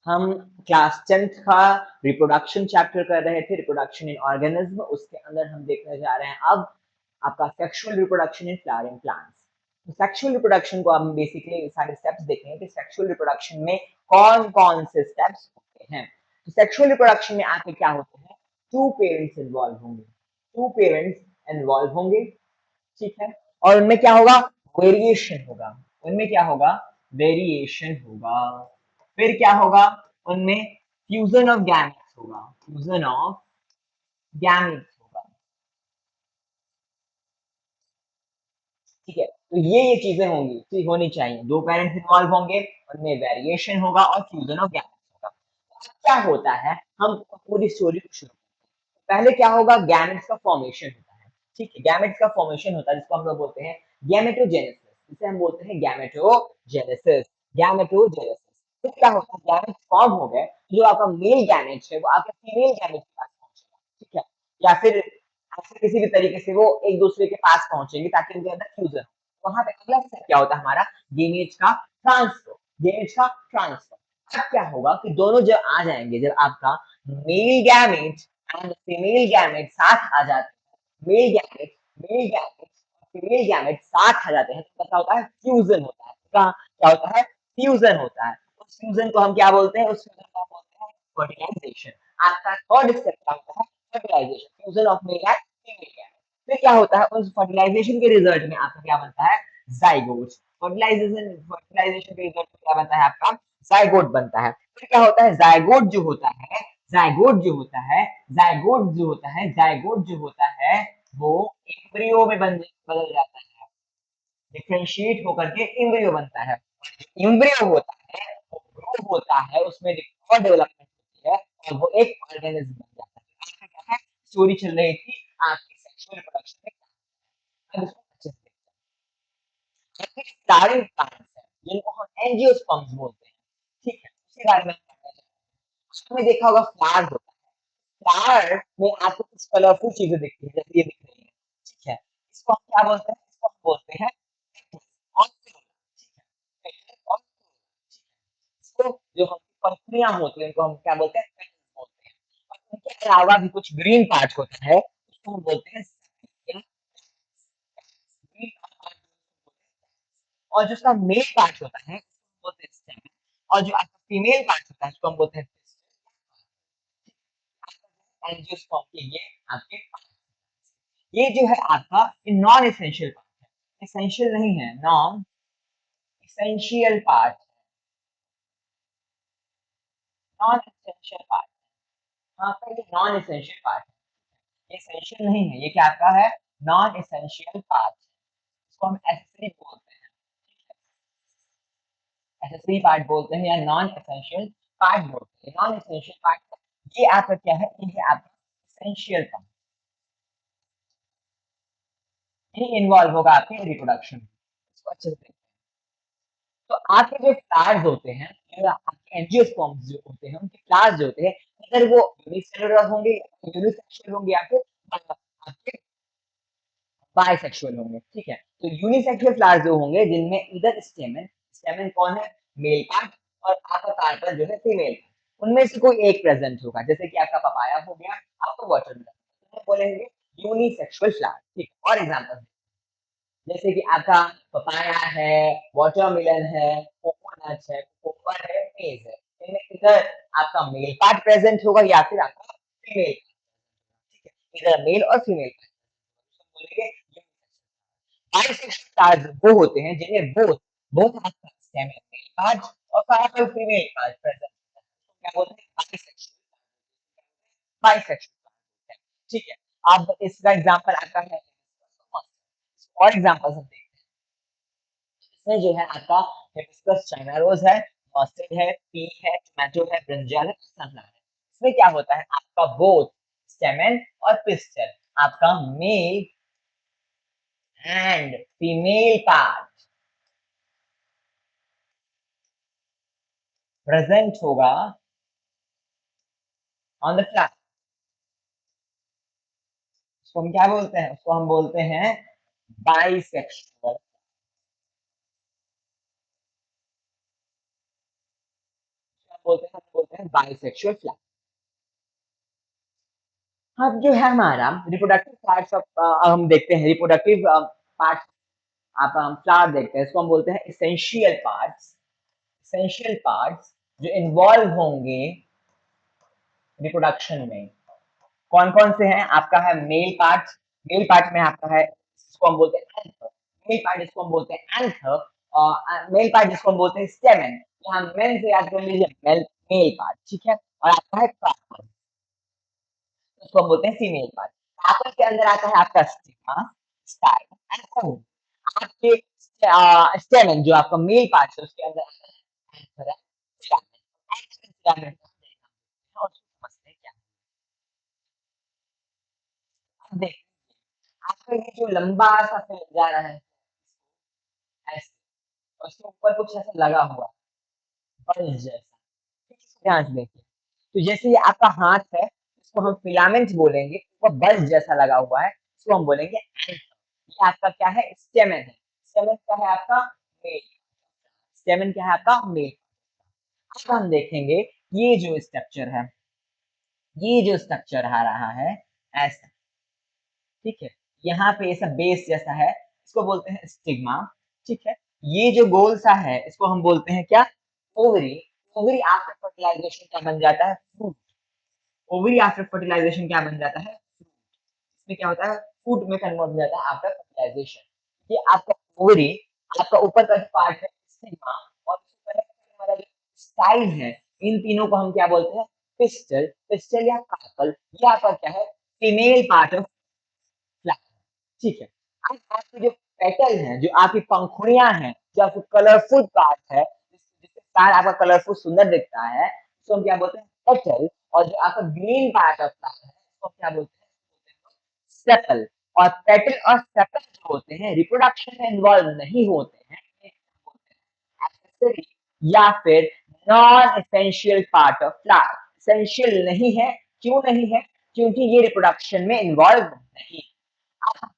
हम class 10th का reproduction chapter कर रहे थे, रिप्रोडक्शन इन ऑर्गेनिज्म। उसके अंदर हम देखने जा रहे हैं अब आपका sexual reproduction in flowering plants. Sexual reproduction को हम बेसिकली सारे स्टेप्स देखेंगे कि सेक्सुअल रिप्रोडक्शन में कौन कौन से स्टेप्स होते हैं। तो सेक्सुअल रिप्रोडक्शन में आपके क्या होते हैं, टू पेरेंट्स इन्वॉल्व होंगे, टू पेरेंट्स इन्वॉल्व होंगे, ठीक है। और उनमें क्या होगा, वेरिएशन होगा, उनमें क्या होगा, वेरिएशन होगा। फिर क्या होगा, उनमें फ्यूजन ऑफ गैमेट्स होगा, फ्यूजन ऑफ गैमेट्स होगा, ठीक है। तो ये चीजें होंगी, ठीक होनी चाहिए, दो पेरेंट्स इन्वॉल्व होंगे, उनमें वेरिएशन होगा और फ्यूजन ऑफ गैमेट्स होगा। अब क्या होता है, हम पूरी स्टोरी को शुरू, पहले क्या होगा, गैमेट्स का फॉर्मेशन होता है, ठीक है। गैमेट्स का फॉर्मेशन होता है जिसको हम लोग बोलते हैं गैमेटोजेनेसिस, जिसे हम बोलते हैं गैमेटोजेनेसिस, गैमेटोजेनेसिस। फिर क्या होता है, गैमेट्स फॉर्म हो गए, जो आपका मेल गैमेट है वो आपके फीमेल गैमेट के पास पहुंचेगा, ठीक है। या फिर ऐसे किसी भी तरीके से वो एक दूसरे के पास पहुंचेंगे ताकि उनके अंदर फ्यूजन हो। वहां पे अगला स्टेप क्या होता है हमारा, गैमेट्स का ट्रांसफर, गैमेट्स का ट्रांसफर। अब क्या होगा कि दोनों जब आ जाएंगे, जब आपका male gamete and female gamete साथ आ जाते हैं, मेल गैमेट फीमेल गैमेट साथ आ जाते हैं, तो क्या होता है, फ्यूजन होता है। क्या होता है, फ्यूजन होता है। उस फ्यूजन को हम क्या बोलते हैं, उस फ्यूजन को हम बोलते हैं फर्टिलाइजेशन। आपका थर्ड स्टेप क्या होता है, fertilisation, fusion of male and female gamete. फिर क्या होता है, उस फर्टिलाइजेशन के रिजल्ट में आपका क्या बनता है, जाइगोट। फर्टिलाइजेशन के रिजल्ट में क्या बनता है, आपका जाइगोट बनता है। फिर क्या होता है, जाइगोट जो होता है, जाइगोट जो होता है, जाइगोट जो होता है, जाइगोट जो होता है वो एम्ब्रियो में बदल जाता है, डिफरेंशिएट होकर के एम्ब्रियो बनता है। एम्ब्रियो होता है वो ग्रो होता है, उसमें और डेवलपमेंट होती है और वो एक ऑर्गेनिज्म बन जाता है। आपका क्या है, स्टोरी चल रही थी आपकी सेक्सुअल रिप्रोडक्शन में। अब इसको अच्छे से देखते हैं। फ्लावरिंग प्लांट्स है जिनको हम एंजियोस्पर्म्स बोलते हैं, ठीक है, उसके बारे में हम जानना चाहते हैं। आपने देखा होगा फ्लावर्स होता है, फ्लावर में आपको कुछ कलरफुल चीजें दिखती है, जैसे ये दिख रही है, ठीक है। इसको हम क्या बोलते हैं, इसको हम बोलते हैं और ठीक है, और इसको जो हम पंखुड़ियां होती है उनको हम क्या बोलते हैं, petals बोलते हैं। और उनके अलावा भी कुछ ग्रीन पार्ट होता है, उसको हम बोलते हैं sepia, green part, और जो उसका मेल पार्ट होता है उसको बोलते हैं स्टेम, और जो आपका फीमेल पार्ट होता है उसको हम बोलते हैं एंजियोस्पर्म के ये आपके पार्ट। ये जो है आपका नॉन एसेंशियल पार्ट है, एसेंशियल नहीं है, non essential part, non essential part. हाँ, आपका ये नॉन एसेंशियल पार्ट है, एसेंशियल नहीं है, ये क्या आपका है, नॉन एसेंशियल पार्ट। इसको हम एसेसरी बोलते हैं, एसेसरी पार्ट बोलते हैं या नॉन एसेंशियल पार्ट बोलते हैं। नॉन एसेंशियल पार्ट ये आपका क्या है, ये है आपका एसेंशियल पार्ट, ये इन्वॉल्व होगा आपके रिप्रोडक्शन में। इसको अच्छे से देखते हैं। तो आपके जो फ्लावर्स होते हैं, जो आपके एंजियोस्पर्म्स जो होते हैं, उनके फ्लावर्स जो होते हैं, अगर वो यूनिसेलुलर होंगे, यूनिसेक्सुअल होंगे या फिर आपके बाइसेक्सुअल होंगे, ठीक है। तो यूनिसेक्सुअल फ्लावर्स जो होंगे जिनमें इधर स्टेमन, स्टेमन कौन है, मेल पार्ट, और आपका कार्पेल जो है फीमेल, उनमें से कोई एक प्रेजेंट होगा, जैसे कि आपका पपाया हो गया, आपका वाटरमेलन, तो बोलेंगे यूनिसेक्सुअल फ्लावर, ठीक। और एग्जांपल जैसे कि आपका पपाया है, वाटरमेलन है, कोकोनट है, कोकोर है, मेज है, इनमें इधर आपका मेल पार्ट प्रेजेंट होगा या फिर आपका फीमेल, ठीक है, इधर मेल और फीमेल पार्ट बोलेंगे। बाइसेक्सुअल फ्लावर्स वो होते हैं जिनमें बोथ बोथ आपका स्टेम है मेल पार्ट और कार्पेल फीमेल पार्ट प्रेजेंट होता है, तो क्या बोलते हैं, बाइसेक्सुअल, बाइसेक्सुअल, ठीक है। अब इसका एग्जांपल आपका है, और एग्जांपल्स हम देखते हैं। इसमें जो है आपका हिबिस्कस चाइना रोज है, मस्टर्ड है, पी है, टोमेटो है, ब्रिंजल है, सनफ्लावर है। इसमें क्या होता है, आपका बोथ स्टेमन और पिस्टल, आपका mail and female part present होगा ऑन द फ्लावर। उसको हम क्या बोलते हैं, उसको हम बोलते हैं बाइसेक्सुअल, बोलते हैं बाइसेक्सुअल फ्लावर। अब जो है हमारा रिप्रोडक्टिव पार्ट्स ऑफ हम देखते हैं रिप्रोडक्टिव पार्ट्स। आप हम फ्लावर देखते हैं, इसको हम बोलते हैं एसेंशियल पार्ट्स। एसेंशियल पार्ट्स जो इन्वॉल्व होंगे रिप्रोडक्शन में, कौन कौन से हैं? आपका है मेल पार्ट। मेल पार्ट में आपका है, इसको हम बोलते हैं एंथर। मेल पार्ट इसको हम बोलते हैं एंथर। और मेल पार्ट जिसको हम बोलते हैं स्टेमन। यहाँ मेन से याद कर लीजिए, मेल मेल पार्ट, ठीक है। और आपका है कार्पल, उसको हम बोलते हैं फीमेल पार्ट। कार्पल के अंदर आता है आपका स्टिग्मा, स्टाइल एंड ओव। आपके स्टेमन जो आपका मेल पार्ट है उसके अंदर आता है एंथर है, फिलामेंट। एंथर फिलामेंट और समझते हैं क्या। अब देखिए आपका ये जो लंबा सा फैल जा रहा है ऐसे, और उसके ऊपर कुछ ऐसा लगा हुआ बल्ब जैसा, ठीक है, ध्यान से देखिए। तो जैसे ये आपका हाथ है, इसको हम फिलामेंट बोलेंगे, ऊपर बल्ब जैसा लगा हुआ है, इसको हम बोलेंगे एंथर। ये आपका क्या है? स्टेमन है। स्टेमन क्या है आपका? मेल। स्टेमन क्या है आपका? मेल। अब हम देखेंगे ये जो स्ट्रक्चर है, ये जो स्ट्रक्चर आ रहा है ऐसा, ठीक है, यहाँ पे ये सब बेस जैसा है, इसको बोलते हैं स्टिग्मा, ठीक है। ये जो गोल सा है इसको हम बोलते हैं क्या? ओवरी। ओवरी आफ्टर फर्टिलाइजेशन क्या बन जाता है? फ्रूट। ओवरी आफ्टर फर्टिलाइजेशन क्या बन जाता है? इसमें क्या होता है? फूड में कन्वर्ट हो जाता है आफ्टर फर्टिलाइजेशन। ये आपका ओवरी, आपका ऊपर का जो पार्ट है स्टिग्मा, और उसको कनेक्ट करने वाला जो स्टाइल है, इन तीनों को हम क्या बोलते हैं? पिस्टल। पिस्टल या कार्पल, ये आपका क्या है? फीमेल पार्ट ऑफ फ्लावर, ठीक है। अब आपके जो पेटल हैं, जो आपकी पंखुड़ियां हैं, जो आपको कलरफुल पार्ट है, जिससे फ्लावर आपका कलरफुल सुंदर दिखता है, उसको हम क्या बोलते हैं? पेटल। और जो आपका ग्रीन पार्ट ऑफ फ्लावर है उसको हम क्या बोलते हैं? सेपल। और पेटल और सेपल जो होते हैं रिप्रोडक्शन में इन्वॉल्व नहीं होते हैं, एक्सेसरी या फिर non essential part of flower. Essential नहीं है, क्यों नहीं है? क्योंकि ये रिप्रोडक्शन में इन्वॉल्व नहीं। अब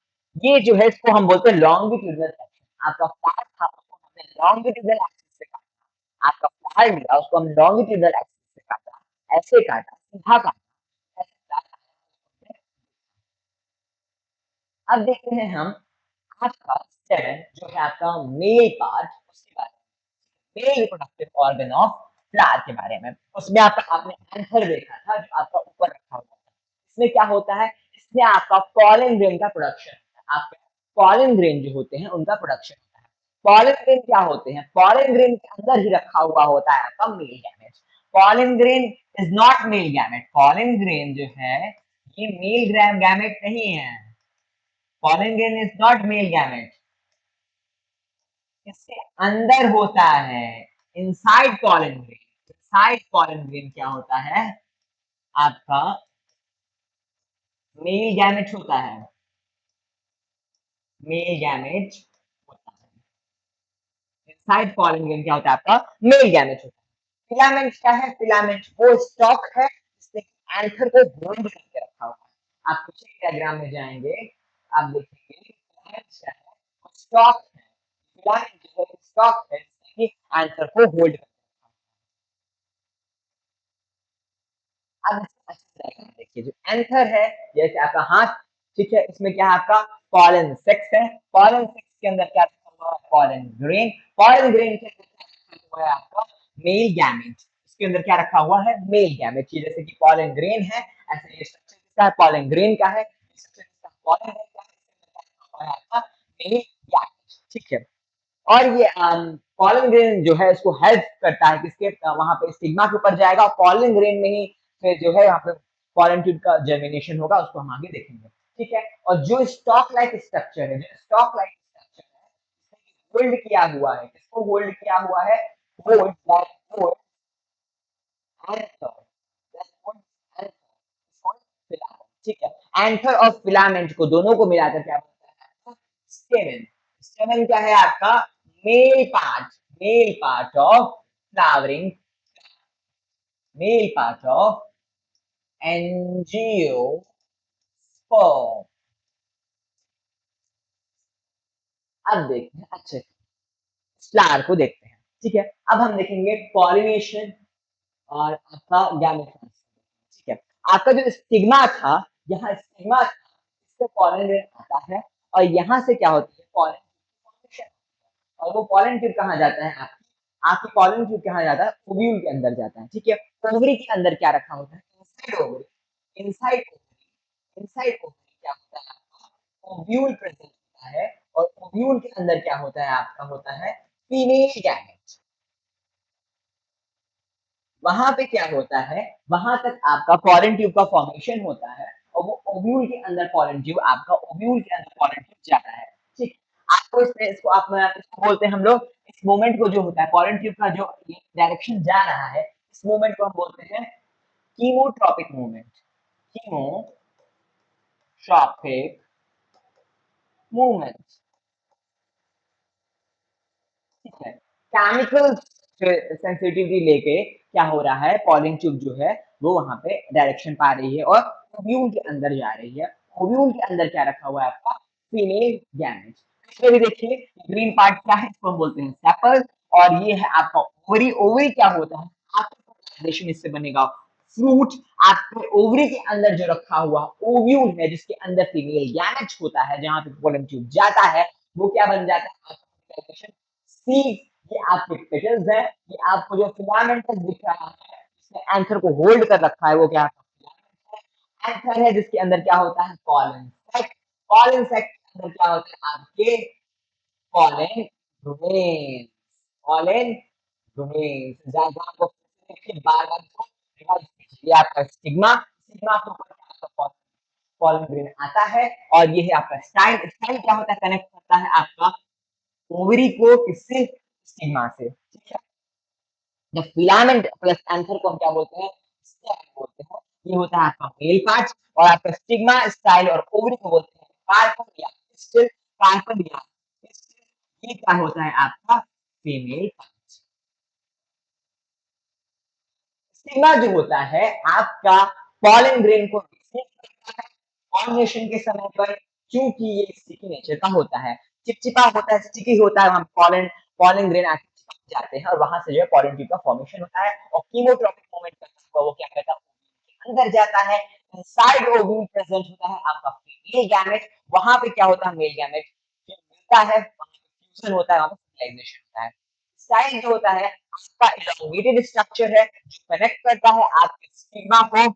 ये जो है इसको हम बोलते हैं लॉन्गिट्यूडनल सेक्शन। आपका फ्लावर था उसको हमने लॉन्गिट्यूडनल एक्सिस से काटा, आपका फ्लावर मिला उसको हम लॉन्गिट्यूडनल एक्सिस से काटा, ऐसे काटा, सीधा काटा, ऐसे काटा। अब देखते हैं हम आपका स्टेमन जो है आपका मेल पार्ट, उसके बारे में, male reproductive organ of flower के बारे में। उसमें आपका आपने एंथर देखा था जो आपका ऊपर रखा हुआ था। इसमें क्या होता है? इसमें आपका पॉलन ग्रेन का प्रोडक्शन होता है। आपके पॉलन ग्रेन जो होते हैं उनका प्रोडक्शन होता है। पॉलन ग्रेन क्या होते हैं? पॉलन ग्रेन के अंदर ही रखा हुआ होता है आपका male gamete. Pollen grain is not male gamete. Pollen grain जो है ये मेल गैमेट नहीं है। Pollen grain is not male gamete, इसके अंदर होता है inside pollen grain. Inside pollen grain क्या होता है? आपका मेल गैमेट होता है। मेल गैमेट होता है। इनसाइड पॉलन ग्रेन क्या होता है? आपका मेल गैमेट होता है। फिलामेंट क्या है? फिलामेंट वो स्टॉक है जिसने एंथर को होल्ड करके रखा हुआ है। आप पिछले डायग्राम में जाएंगे, आप देखेंगे फिलामेंट क्या है? वो स्टॉक है। फिलामेंट जो है स्टॉक है जिसने कि एंथर को होल्ड कर। अब अच्छे से डायग्राम देखिए, जो एंथर है जैसे आपका हाथ, ठीक है, इसमें क्या है? आपका पॉलन सेक्स है। पॉलन सेक्स के अंदर क्या रखा हुआ है? Pollen grain. पॉलन ग्रेन के अंदर क्या रखा हुआ है? आपका मेल गैमेट। इसके अंदर क्या रखा हुआ है? Male gamete. ये जैसे कि पॉलन ग्रेन है, ऐसे ये स्ट्रक्चर किसका है? पॉलन ग्रेन का है। स्ट्रक्चर किसका? पॉलन ग्रेन का है। इसके अंदर क्या रखा हुआ है? आपका मेल गैमेट, ठीक है। और ये पॉलन ग्रेन जो है इसको हेल्प करता है किसके? वहां पे स्टिग्मा के ऊपर जाएगा और पॉलन ग्रेन में ही फिर जो है यहाँ पे पॉलन ट्यूब का जर्मिनेशन होगा, उसको हम आगे देखेंगे, ठीक है। और जो स्टॉक लाइक स्ट्रक्चर है, जो स्टॉक लाइक स्ट्रक्चर है, होल्ड किया हुआ है, किसको होल्ड किया हुआ है? Hold that hold anther, that hold anther, hold filament, ठीक है। एंथर और फिलामेंट को दोनों को मिलाकर क्या बनता है? स्टेमन। स्टेमन क्या है आपका? Male part, male part of flowering, male part of angiosperm. अब देखते हैं अच्छे फ्लावर को देखते हैं, ठीक है। अब हम देखेंगे पॉलिनेशन, और आपका गैमेट ट्रांसफर, ठीक है। आपका जो स्टिग्मा था, यहाँ स्टिग्मा था, इससे पॉलन ग्रेन आता है और यहाँ से क्या होती है, पॉलन फॉर्मेशन, और वो पॉलन ट्यूब कहाँ जाता है, आपकी पॉलन ट्यूब कहाँ जाता है, ओव्यूल के अंदर जाता है, ठीक है। ओवरी के अंदर क्या रखा होता है, inside ovary, inside ovary, inside ovary क्या होता है आपका, ओव्यूल प्रेजेंट होता है, और ओव्यूल के अंदर क्या होता है आपका, होता है फीमेल गैमेट। वहां पे क्या होता है, वहां तक आपका पॉलन ट्यूब का फॉर्मेशन होता है, और वो ओव्यूल के अंदर पॉलन ट्यूब, आपका ओव्यूल के अंदर पॉलन ट्यूब जाता है, ठीक। आपको इसमें इसको आप इसको बोलते हैं हम लोग, इस मूवमेंट को जो होता है पॉलन ट्यूब का जो डायरेक्शन जा रहा है, इस मूवमेंट को हम बोलते हैं कीमोट्रॉपिक मूवमेंट, कीमोट्रॉपिक मूवमेंट, ठीक है। केमिकल सेंसिटिविटी लेके क्या हो रहा है, पॉलिंग ट्यूब जो है वो वहां पे डायरेक्शन पा रही है और ओव्यूल के अंदर जा रही है। ओव्यूल के अंदर क्या रखा हुआ है आपका, फीमेल गैमेट। इसमें भी देखिए ग्रीन पार्ट क्या है, इसको हम बोलते हैं सेपल, और ये है आपका ओवरी। ओवरी क्या होता है, आपका फर्टिलाइजेशन इससे बनेगा फ्रूट। आपके ओवरी के अंदर जो रखा हुआ ओव्यूल है, जिसके अंदर फीमेल गैमेट होता है, जहां पे पोलन ट्यूब जाता है, वो क्या बन जाता है, फर्टिलाइजेशन सीड। ये आपके पेटल्स है, ये आपको जो फिलामेंटस दिख रहा है, जिसने एंथर को होल्ड कर रखा है, वो क्या है, एंथर है, जिसके अंदर क्या होता है, पॉलन सैक। पॉलन सैक के अंदर क्या होता है आपके, पॉलन ग्रेन्स, पॉलन ग्रेन्स। जहां आपको देखिए बार बार इसको रिवाइज कीजिए, ये आपका स्टिग्मा, स्टिग्मा के ऊपर क्या होता है, पॉलन ग्रेन आता है, और ये है आपका स्टाइल। स्टाइल क्या होता है, कनेक्ट करता है आपका ओवरी को किससे, स्टिग्मा से, ठीक है। जब फिलामेंट प्लस एंथर को हम क्या बोलते हैं, स्टेम बोलते हैं। ये होता है आपका मेल पार्ट, और आपका स्टिग्मा, स्टाइल और ओवरी को बोलते हैं कार्पन या पिस्टिल, कार्पन या पिस्टिल। ये क्या होता है आपका फीमेल पार्ट। स्टिग्मा जो होता है आपका पॉलन ग्रेन को रिसीव करता है पॉलिनेशन के समय पर, क्योंकि ये स्टिकी नेचर का होता है, चिपचिपा होता है, स्टिकी होता है, हम पॉलन पॉलन ग्रेन आके चिपक जाते हैं, और वहां से जो है पॉलन ट्यूब का फॉर्मेशन होता है, और कीमोट्रॉपिक मूवमेंट करता है वो क्या करता है, अंदर जाता है। इनसाइड ओव्यूल प्रेजेंट होता है आपका फीमेल गैमेट, वहां पे क्या होता है, मेल गैमेट मिलता है, वहां पे फ्यूजन होता है, वहां पे फर्टिलाइजेशन होता है। स्टाइल जो होता है आपका इलोंगेटेड स्ट्रक्चर है, जो कनेक्ट करता है आपके स्टिग्मा को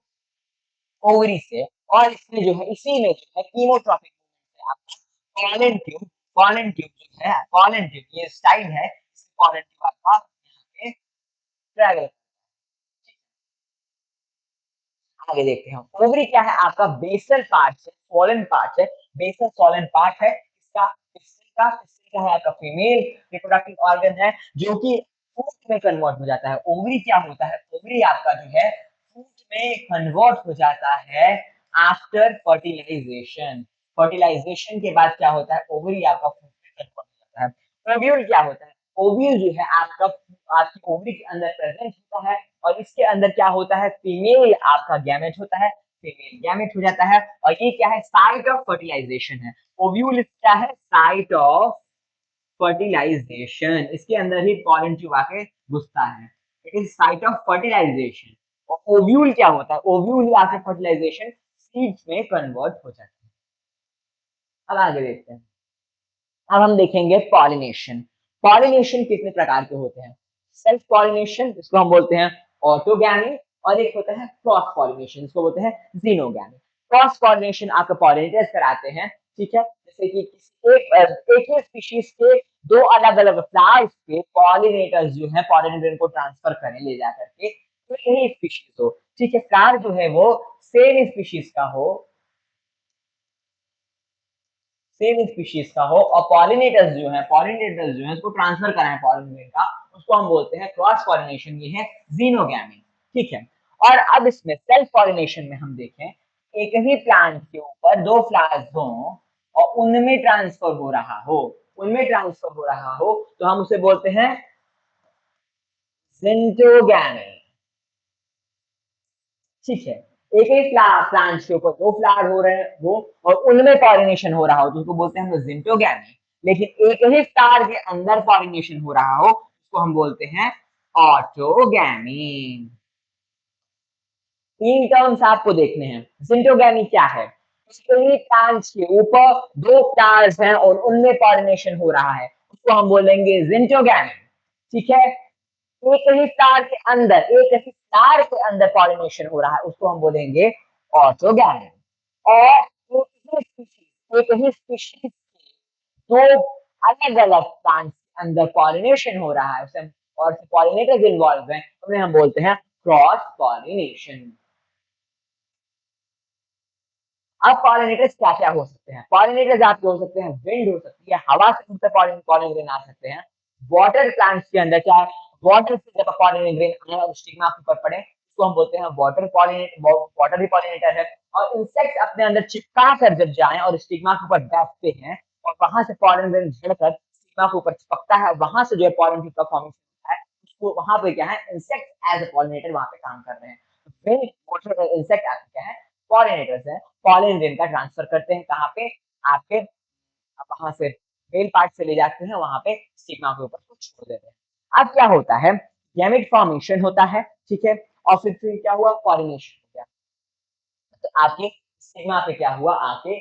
ओवरी से, और इसमें जो है, इसी में जो है कीमोट्रॉपिक मूवमेंट है आपका पॉलन ट्यूब। पॉलन ट्यूब जो है, पॉलन ट्यूब ये स्टाइल है, पॉलन ट्यूब आपका यहाँ पे ट्रैवल। आगे देखते हैं, ओवरी क्या है आपका बेसल पार्ट है, सोलन पार्ट है, बेसल सोलन पार्ट है इसका, पिस्टिल का, पिस्टिल का है आपका फीमेल रिप्रोडक्टिव ऑर्गन है, जो कि फ्रूट में कन्वर्ट हो जाता है। ओवरी क्या होता है, ओवरी आपका जो है फ्रूट में कन्वर्ट हो जाता है आफ्टर फर्टिलाइजेशन। फर्टिलाइजेशन के बाद क्या होता है, ओवरी आपका फ्रूट में कन्वर्ट हो जाता है। ओव्यूल क्या होता है, ओव्यूल जो है आपका आपकी ओवरी के अंदर प्रेजेंट होता है, और इसके अंदर क्या होता है, फीमेल आपका गैमेट होता है, फीमेल गैमेट हो जाता है, और ये क्या है, साइट ऑफ फर्टिलाइजेशन है। ओव्यूल क्या है, साइट ऑफ फर्टिलाइजेशन, इसके अंदर ही पॉलन ट्यूब आके घुसता है, it is site of fertilisation. और ओव्यूल क्या होता है, ओव्यूल ही आके फर्टिलाइजेशन सीड्स में कन्वर्ट हो जाता है। अब आगे देखते हैं, अब हम देखेंगे पॉलिनेशन। पॉलिनेशन कितने प्रकार के होते हैं, सेल्फ पॉलिनेशन जिसको हम बोलते हैं ऑटोगैमी, और एक होता है क्रॉस पॉलिनेशन जिसको बोलते हैं जीनोगैमी। क्रॉस पॉलिनेशन आपका पॉलिनेटर्स कराते हैं, ठीक है, जैसे कि एक ही स्पीशीज के दो अलग अलग फ्लावर्स पे पॉलिनेटर्स जो है पॉलिनेटर को ट्रांसफर करें ले जा करके, तो यही स्पीशीज हो, ठीक है, फ्लावर जो है वो सेम स्पीशीज का हो, सेम स्पीशीज का हो, और पॉलिनेटर्स जो है उसको ट्रांसफर कराएं पॉलिनेटर का, उसको हम बोलते हैं क्रॉस पॉलिनेशन, ये है जीनोगैमी, ठीक है। और अब इसमें सेल्फ पॉलिनेशन में हम देखें, एक ही प्लांट के ऊपर दो फ्लावर्स हो और उनमें ट्रांसफर हो रहा हो, तो हम उसे बोलते हैं सिंटोगैमी, ठीक है। एक ही प्लांट के ऊपर दो फ्लावर हो रहे हैं वो, और उनमें पॉलिनेशन हो रहा हो, तो उसको बोलते हैं हम जिंटोगैमी। लेकिन एक ही फ्लावर के अंदर पॉलिनेशन हो रहा हो, उसको हम बोलते हैं ऑटोगैमी। तीन टर्म्स आपको देखने हैं। जिंटोगैमी क्या है? एक प्लांट्स के ऊपर दो स्टार्स हैं और उनमें पॉलिनेशन हो रहा है, उसको हम बोलेंगे जिंटोगैमी। ठीक है, एक ही स्टार के अंदर, एक ही स्टार के अंदर पॉलिनेशन हो रहा है, उसको हम बोलेंगे ऑटोगैमी। और एक ही स्पीशीज दो अलग अलग प्लांट्स के अंदर पॉलिनेशन हो रहा है, उसे और पॉलिनेटर्स इन्वॉल्व हैं, उन्हें हम बोलते हैं क्रॉस पॉलिनेशन। अब पॉलिनेटर्स क्या क्या हो सकते हैं? पॉलिनेटर्स आपके हो सकते हैं, विंड हो सकती है, हवा से उड़ते पॉलिन ग्रेन आ सकते हैं, वाटर प्लांट्स के अंदर चाहे वाटर से जब पॉलिन ग्रेन आए और स्टिग्मा के ऊपर पड़े, उसको हम बोलते हैं वाटर पॉलिनेट, वाटर भी पॉलिनेटर है। और इंसेक्ट्स अपने अंदर चिपका कर जब जाएं और स्टिग्मा के ऊपर बैठते हैं और वहां से पॉलिन ग्रेन झड़कर स्टिग्मा के ऊपर चिपकता है, वहां से जो है पॉलिन का फॉर्मेशन होता है, उसको वहां पे क्या है, इंसेक्ट एज अ पॉलिनेटर वहां पे काम कर रहे हैं। विंड, वाटर, इंसेक्ट आपके क्या है, पॉलिनेटर्स है, पॉलन ग्रेन का ट्रांसफर करते हैं कहाँ पे, आपके वहां से मेल पार्ट से ले जाते हैं वहां पे स्टिग्मा के ऊपर कुछ छोड़ देते हैं। अब क्या होता है, गैमेट फॉर्मेशन होता है, ठीक है, और फिर क्या हुआ, पॉलिनेशन हो गया, तो आपके स्टिग्मा पे क्या हुआ, आके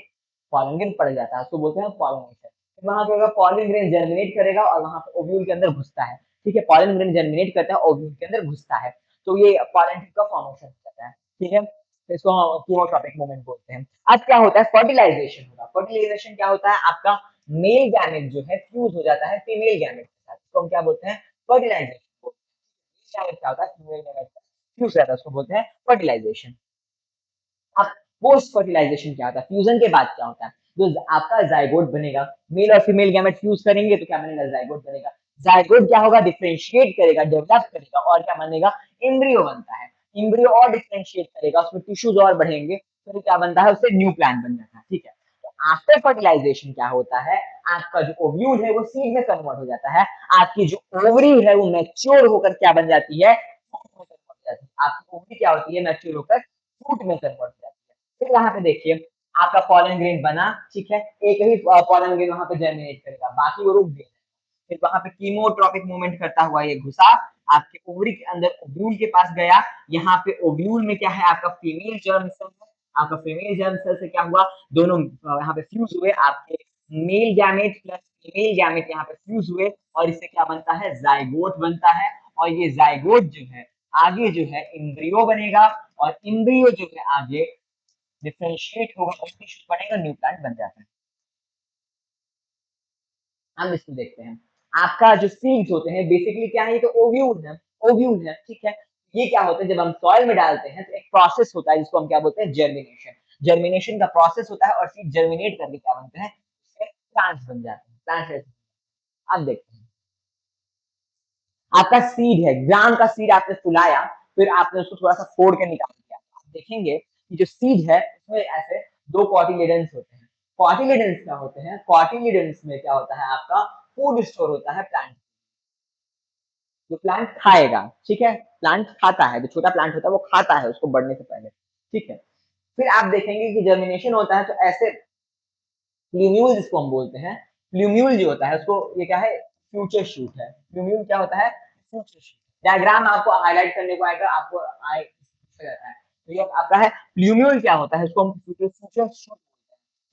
पॉलन ग्रेन पड़ जाता है, उसको बोलते हैं पॉलिनेशन। फिर वहां पे पॉलन ग्रेन जर्मिनेट करेगा और वहां पे ओव्यूल के अंदर घुसता है, ठीक है, पॉलन ग्रेन जर्मिनेट करता है, ओव्यूल के अंदर घुसता है, तो ये पॉलन का फॉर्मेशन हो जाता है, ठीक है, तो इसको हम कीमोट्रॉपिक मूवमेंट बोलते हैं। अब क्या होता है, फर्टिलाइजेशन होगा। फर्टिलाइजेशन क्या होता है, आपका मेल गैमेट जो है फ्यूज हो जाता है फीमेल गैमेट के साथ, इसको हम क्या बोलते हैं, फर्टिलाइजेशन। क्या होता है, फीमेल गैमेट फ्यूज रहता है, उसको बोलते हैं फर्टिलाइजेशन। अब पोस्ट फर्टिलाइजेशन क्या होता है, फ्यूजन के बाद क्या होता है, जो आपका जाइगोट बनेगा, मेल और फीमेल गैमेट फ्यूज करेंगे तो क्या बनेगा, जाइगोट बनेगा। जाइगोट क्या होगा, डिफरेंशिएट करेगा, डेवलप करेगा और क्या बनेगा, एम्ब्रियो बनता है। एम्ब्रियो और डिफरेंशिएट करेगा, उसमें टिश्यूज और बढ़ेंगे, फिर क्या बनता है, उससे न्यू प्लांट बन जाता है, ठीक है। आफ्टर फर्टिलाइजेशन क्या होता है, आपका जो ओव्यूल है वो सीड में कन्वर्ट हो जाता है, आपकी जो ओवरी है वो मैच्योर होकर क्या बन जाती है, फ्रूट में कन्वर्ट हो जाती है। आपकी ओवरी क्या होती है, मैच्योर होकर फ्रूट में कन्वर्ट हो जाती है। फिर यहाँ पे देखिए आपका पॉलन ग्रेन बना, ठीक है, एक ही पॉलन ग्रेन वहां पे जर्मिनेट करेगा, बाकी वो रुक गए। फिर वहां पे कीमोट्रॉपिक मूवमेंट करता हुआ ये घुसा आपके ओवरी के अंदर, ओव्यूल के पास गया, यहाँ पे ओव्यूल में क्या है, आपका फीमेल जर्म सेल है, आपका फीमेल जर्म सेल से क्या हुआ, दोनों यहाँ पे फ्यूज हुए, आपके male gamete plus female gamete यहाँ पे फ्यूज हुए और इससे क्या बनता है, जाइगोट बनता है। और ये जाइगोट जो है आगे जो है एम्ब्रियो बनेगा और एम्ब्रियो जो है आगे डिफरेंशिएट होगा और टिश्यू बनेगा, न्यू प्लांट बन जाता है। हम इसको देखते हैं, आपका जो सीड्स होते हैं बेसिकली क्या है, ये तो ओव्यूल है, ओव्यूल है, ठीक है। ये क्या होता है, जब हम सॉइल में डालते हैं तो एक प्रोसेस होता है जिसको हम क्या बोलते हैं, जर्मिनेशन। जर्मिनेशन का प्रोसेस होता है और सीड जर्मिनेट करके क्या बनते हैं, प्लांट्स बन जाते हैं, प्लांट्स। अब देखते हैं, आपका सीड है, ग्राम का सीड आपने फुलाया, फिर आपने उसको थोड़ा सा फोड़ के निकाल दिया, आप देखेंगे कि जो सीड है उसमें ऐसे दो कॉटिलेडन्स होते हैं। कॉटिलेडन्स क्या होते हैं, कॉटिलेडन्स में क्या होता है, आपका फूड स्टोर होता है प्लांट, जो प्लांट खाएगा, ठीक है, प्लांट खाता है, जो छोटा प्लांट होता है वो खाता है उसको बढ़ने से पहले, ठीक है। फिर आप देखेंगे कि जर्मिनेशन होता है तो ऐसे प्ल्यूम्यूल जिसको हम बोलते हैं, प्ल्यूम्यूल जो होता है उसको, ये क्या है, फ्यूचर शूट है, प्ल्यूम्यूल क्या होता है, फ्यूचर शूट। डायग्राम आपको हाईलाइट करने को आएगा, आपको आए जाता है, तो ये आपका है प्ल्यूम्यूल क्या होता है, उसको हम फ्यूचर शूट,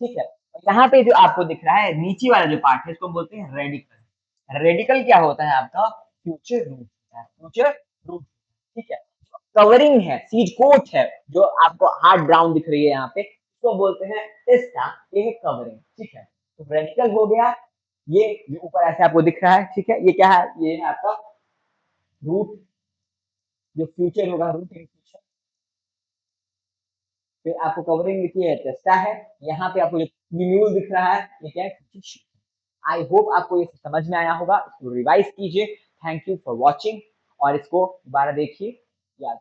ठीक है। और यहाँ पे जो आपको दिख रहा है नीचे वाला जो पार्ट है इसको हम बोलते हैं रेडिकल। रेडिकल क्या होता है, आपका फ्यूचर रूट होता है, फ्यूचर रूट, ठीक है। कवरिंग है, सीड कोट है, जो आपको हार्ड ब्राउन दिख रही है यहाँ पे, इसको बोलते हैं टेस्टा, ये है कवरिंग, ठीक है। तो रेडिकल हो गया, ये जो ऊपर ऐसे आपको दिख रहा है, ठीक है, ये क्या है, ये है आपका रूट, जो फ्यूचर होगा रूट इन फ्यूचर। फिर आपको कवरिंग दिखी है, टेस्टा है, यहाँ पे आपको जो न्यूज दिख रहा है ये क्या है, आई होप आपको ये समझ में आया होगा, इसको रिवाइज कीजिए। थैंक यू फॉर वॉचिंग और इसको दोबारा देखिए, याद